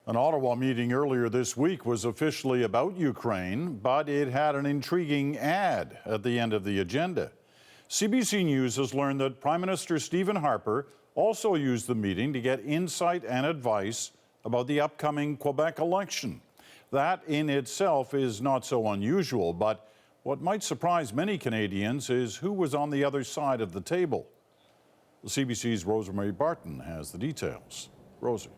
An Ottawa meeting earlier this week was officially about Ukraine, but it had an intriguing ad at the end of the agenda. CBC News has learned that Prime Minister Stephen Harper also used the meeting to get insight and advice about the upcoming Quebec election. That in itself is not so unusual, but what might surprise many Canadians is who was on the other side of the table. CBC's ROSEMARY Barton has the details. Rosie.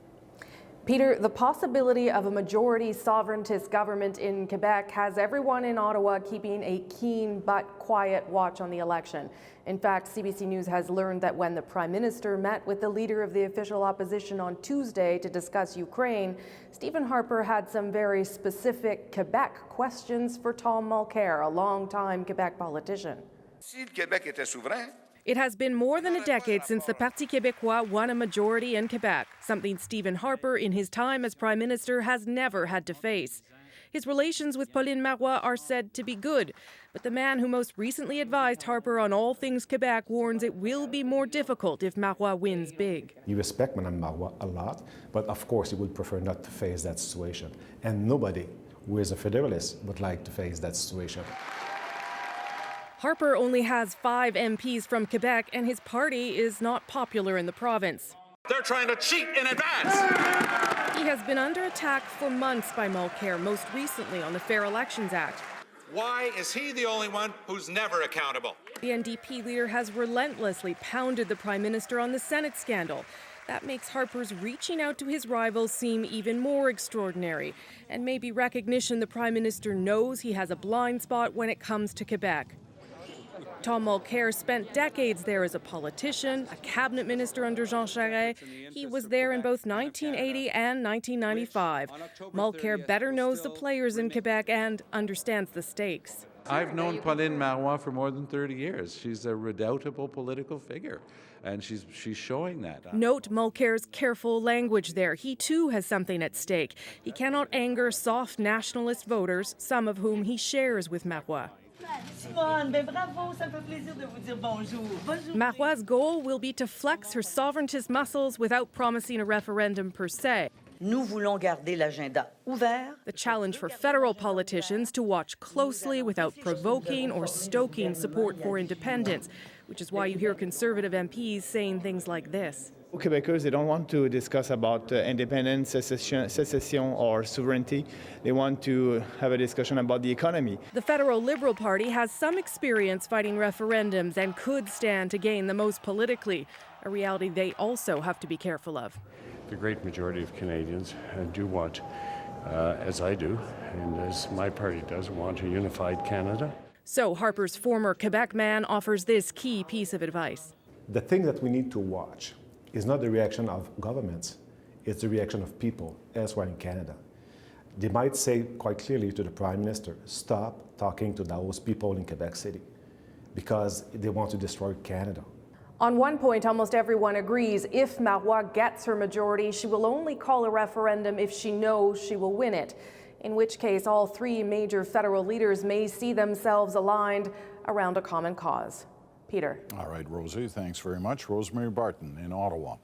Peter, the possibility of a majority sovereigntist government in Quebec has everyone in Ottawa keeping a keen but quiet watch on the election. In fact, CBC News has learned that when the Prime Minister met with the leader of the official opposition on Tuesday to discuss Ukraine, Stephen Harper had some very specific Quebec questions for Tom Mulcair, a longtime Quebec politician. Si le Québec était souverain, it has been more than a decade since the Parti Québécois won a majority in Quebec, something Stephen Harper, in his time as Prime Minister, has never had to face. His relations with Pauline Marois are said to be good, but the man who most recently advised Harper on all things Quebec warns it will be more difficult if Marois wins big. You respect Mme Marois a lot, but of course you would prefer not to face that situation. And nobody who is a federalist would like to face that situation. Harper only has 5 MPs from Quebec, and his party is not popular in the province. They're trying to cheat in advance. He has been under attack for months by Mulcair, most recently on the Fair Elections Act. Why is he the only one who's never accountable? The NDP leader has relentlessly pounded the Prime Minister on the Senate scandal. That makes Harper's reaching out to his rivals seem even more extraordinary, and maybe recognition the Prime Minister knows he has a blind spot when it comes to Quebec. Tom Mulcair spent decades there as a politician, a cabinet minister under Jean Charest. He was there in both 1980 and 1995. Mulcair better knows the players in Quebec and understands the stakes. I've known Pauline Marois for more than 30 years. She's a redoubtable political figure, and she's showing that. Note Mulcair's careful language there. He too has something at stake. He cannot anger soft nationalist voters, some of whom he shares with Marois. Marois' goal will be to flex her sovereigntist muscles without promising a referendum per se. Nous voulons garder l'agenda ouvert. The challenge for federal politicians to watch closely without provoking or stoking support for independence, which is why you hear Conservative MPs saying things like this. Quebecers, they don't want to discuss about independence, secession or sovereignty. They want to have a discussion about the economy. The federal Liberal Party has some experience fighting referendums and could stand to gain the most politically, a reality they also have to be careful of. The great majority of Canadians do want, as I do, and as my party does, want a unified Canada. So Harper's former Quebec man offers this key piece of advice. The thing that we need to watch is not the reaction of governments, it's the reaction of people elsewhere in Canada. They might say quite clearly to the Prime Minister, stop talking to those people in Quebec City, because they want to destroy Canada. On one point, almost everyone agrees if Marois gets her majority, she will only call a referendum if she knows she will win it, in which case all 3 major federal leaders may see themselves aligned around a common cause. Peter. All right, Rosie, thanks very much. ROSEMARY Barton in Ottawa.